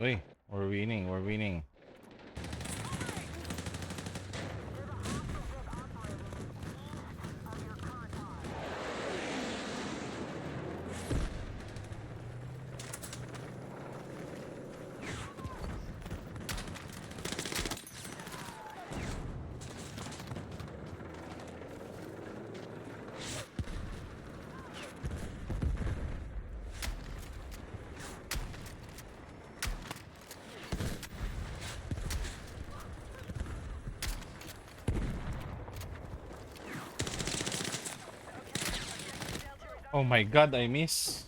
Uy, we're winning, we're winning. Oh my god, I miss.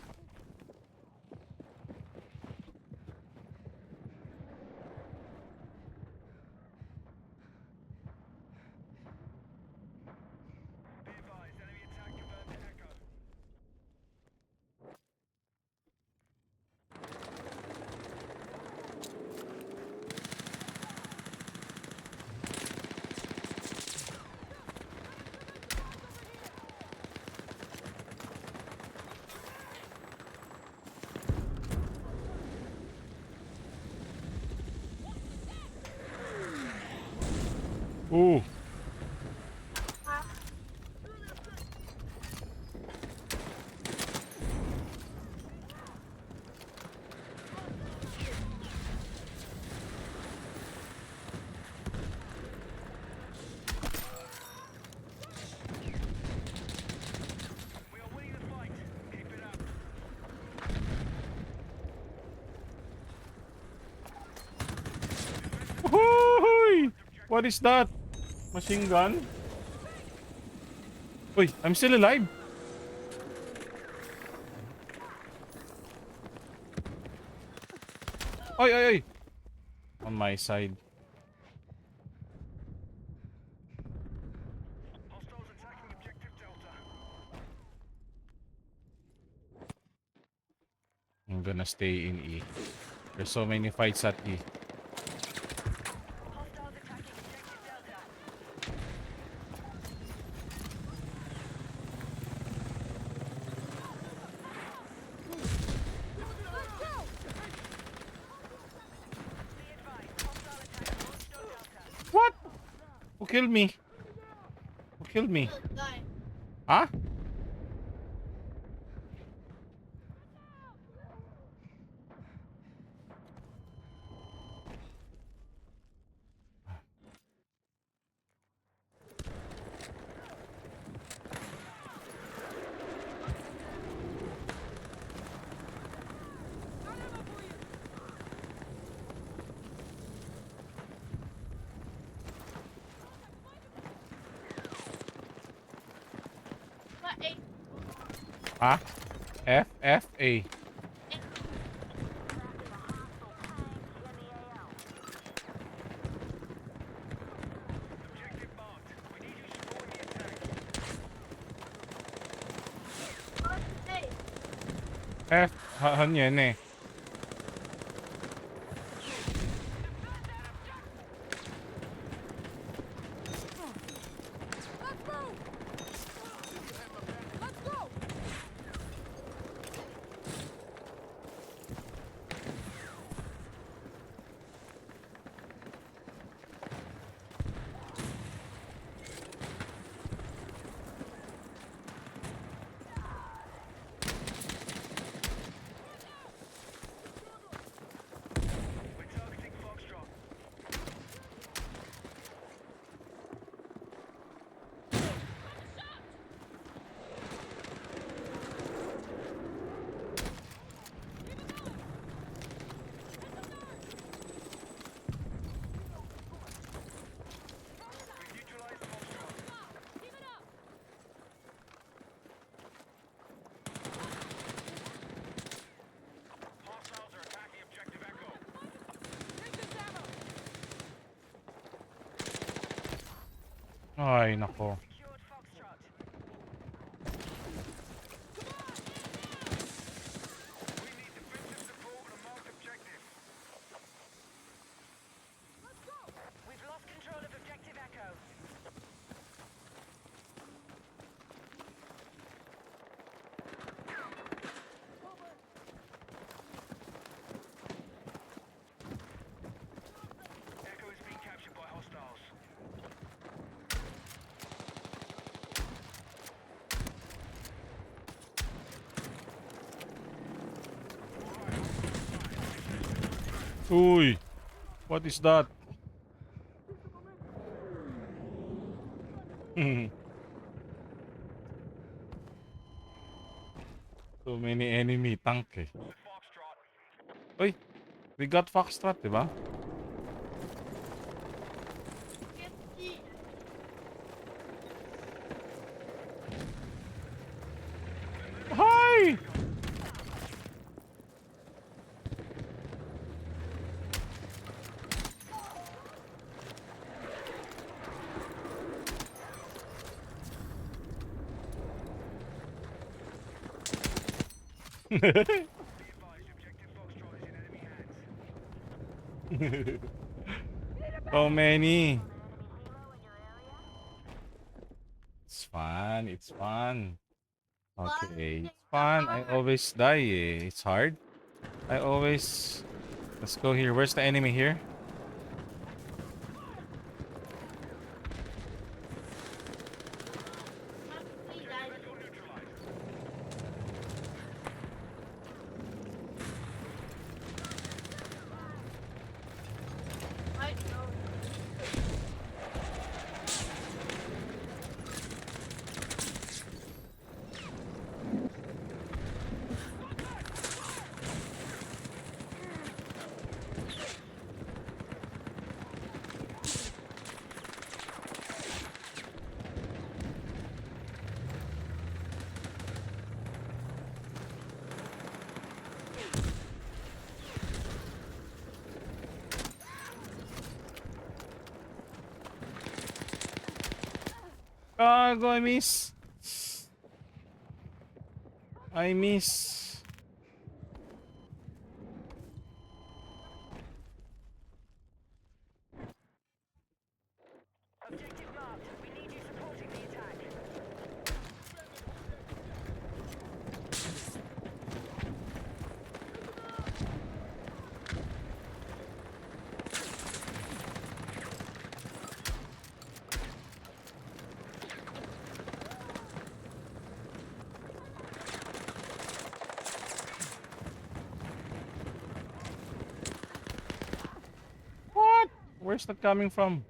Ooh. Woohoo! What is that? Machine gun? Uy, I'm still alive. Oy, oy, oy. On my side. I'm gonna stay in E. There's so many fights at E. What? Who killed me? Who killed me? Huh? Huh? F, F, A. F, 很远呢。Ay, nako. Uy! What is that? So many enemy tank eh. Uy! We got Foxtrot, di ba? Hi! So many. It's fun. It's fun. Okay. It's fun. I always die eh. It's hard. I always... Let's go here. Where's the enemy here? Gago, I miss. I miss. What? Where's that coming from?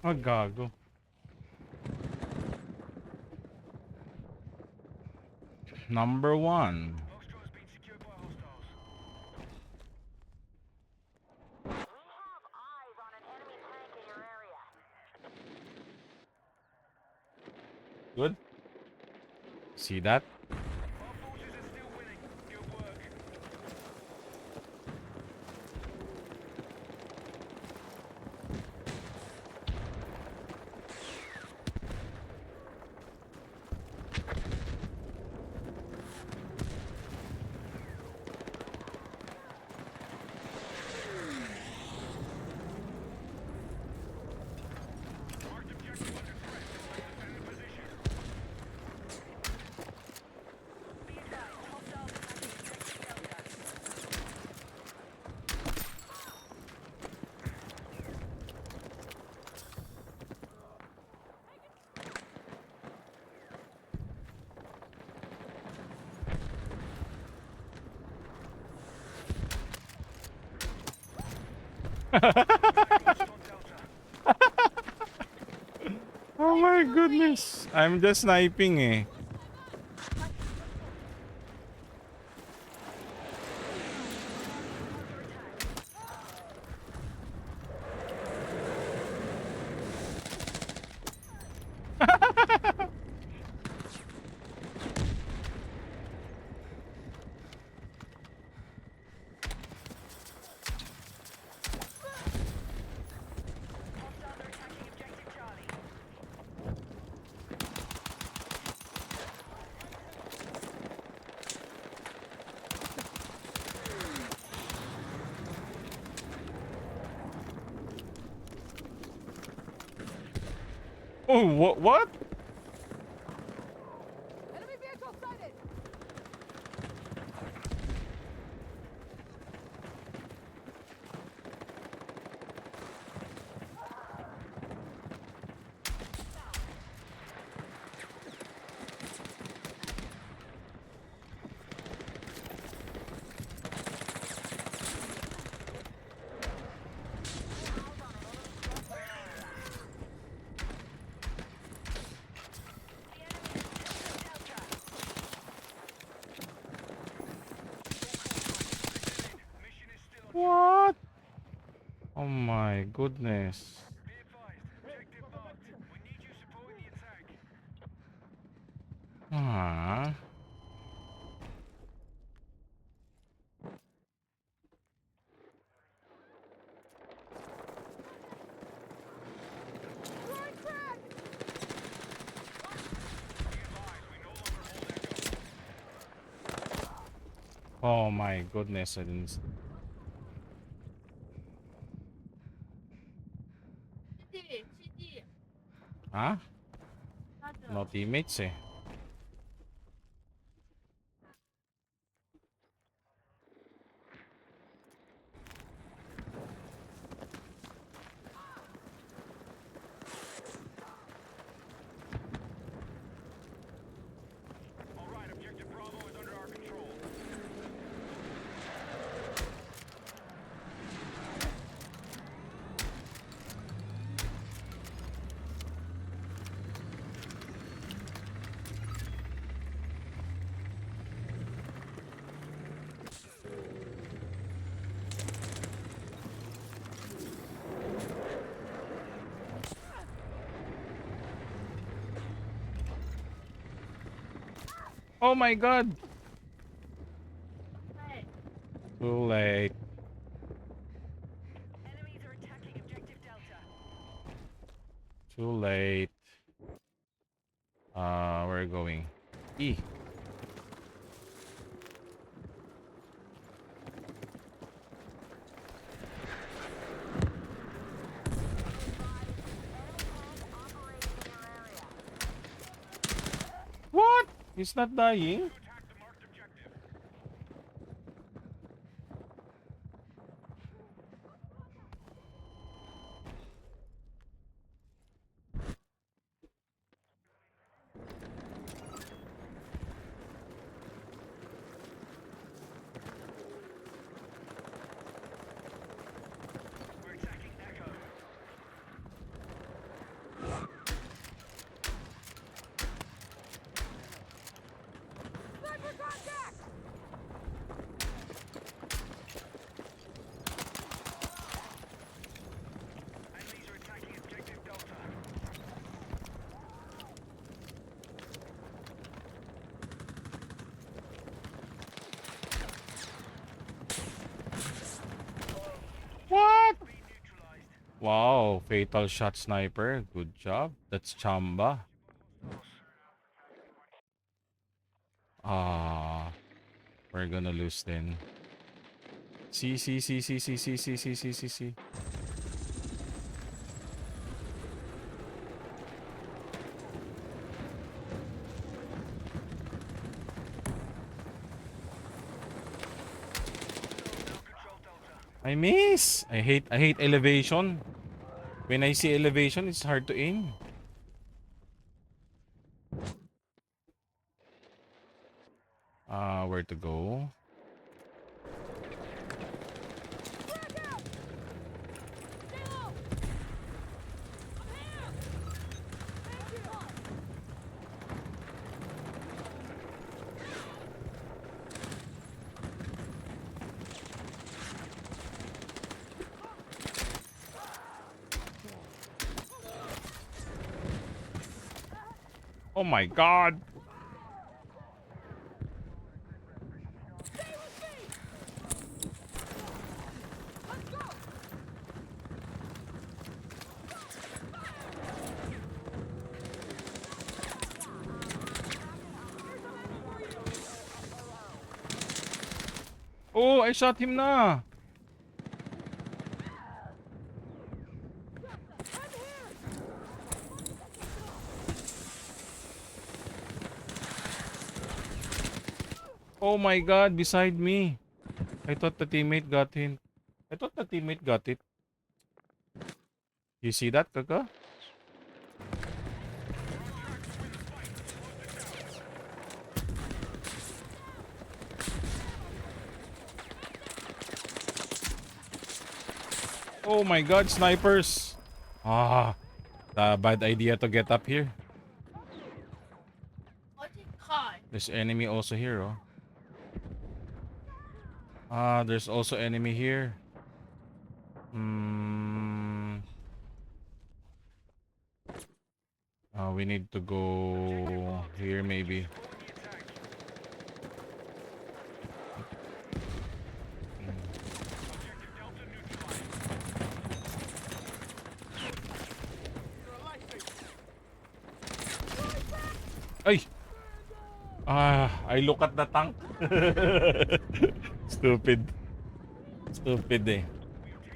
Oh, gago. Number one. Good. See that? Oh my goodness. I'm just sniping eh. Oh, what? Enemy vehicle sighted! What? Oh my goodness. Ah. Oh my goodness, I didn't. Huh? No teammates eh. Oh my god. Too late. Enemies are attacking objective Delta. Too late. We're going. E. What? He's not dying? Wow, fatal shot sniper. Good job. That's Chamba. Ah, we're gonna lose then. See, see, see, see, see, see, see, see, see, see, see. I miss. I hate elevation. When I see elevation, it's hard to aim. Where to go? Oh my god. Oh, I shot him na. Oh my god, beside me. I thought the teammate got him. I thought the teammate got it. You see that, Kaka? Oh my god, snipers. Ah, bad idea to get up here. There's enemy also here, oh. There's also enemy here. Hmm. We need to go here maybe. Ay! I look at the tank. Stupid. Stupid eh.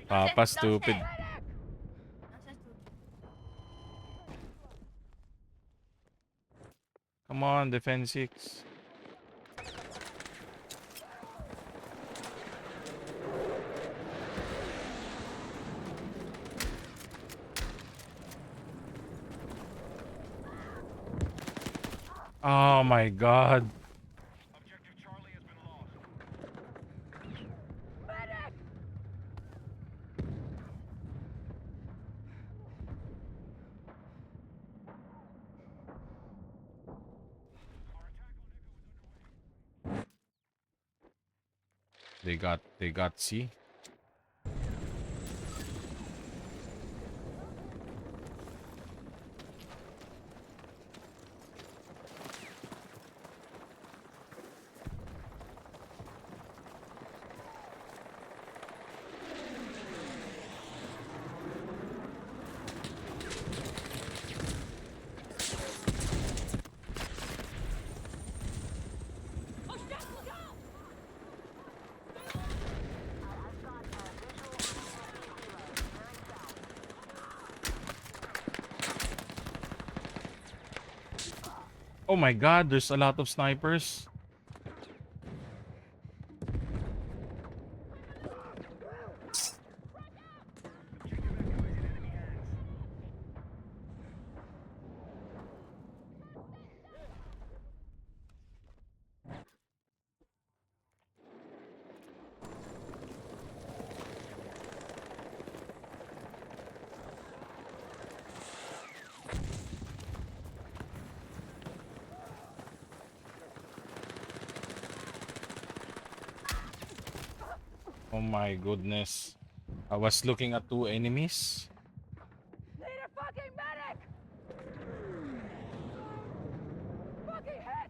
Papa stupid. Come on, defense 6. Oh my god. They got C. Oh my god, there's a lot of snipers. Oh my goodness. I was looking at two enemies. Need a fucking medic! Fucking hit!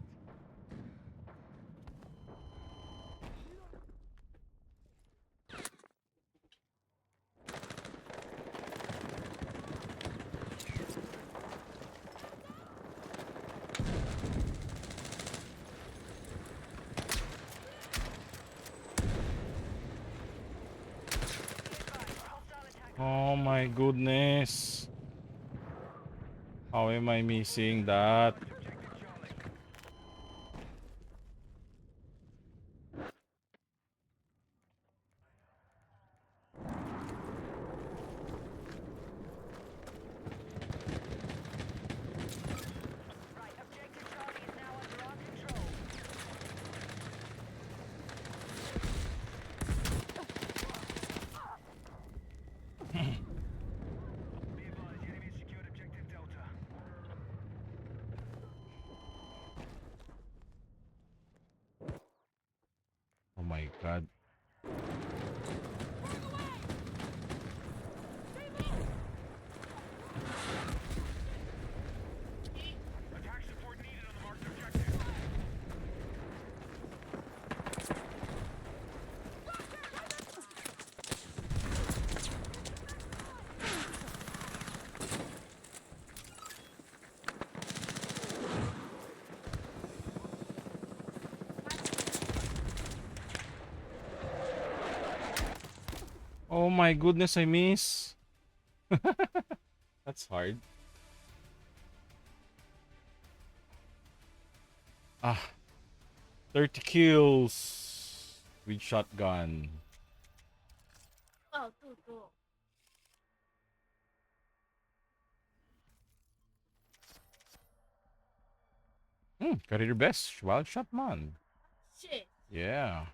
my goodness. How am I missing that? Right, objective Charlie is now under our control. Be advised, the enemy has secured objective Delta. Oh my god. Attack support needed on the marked objective. Oh my goodness, I miss. That's hard. Ah, 30 kills with shotgun. Oh, two. Career best. Wild shot man. Shit. Yeah.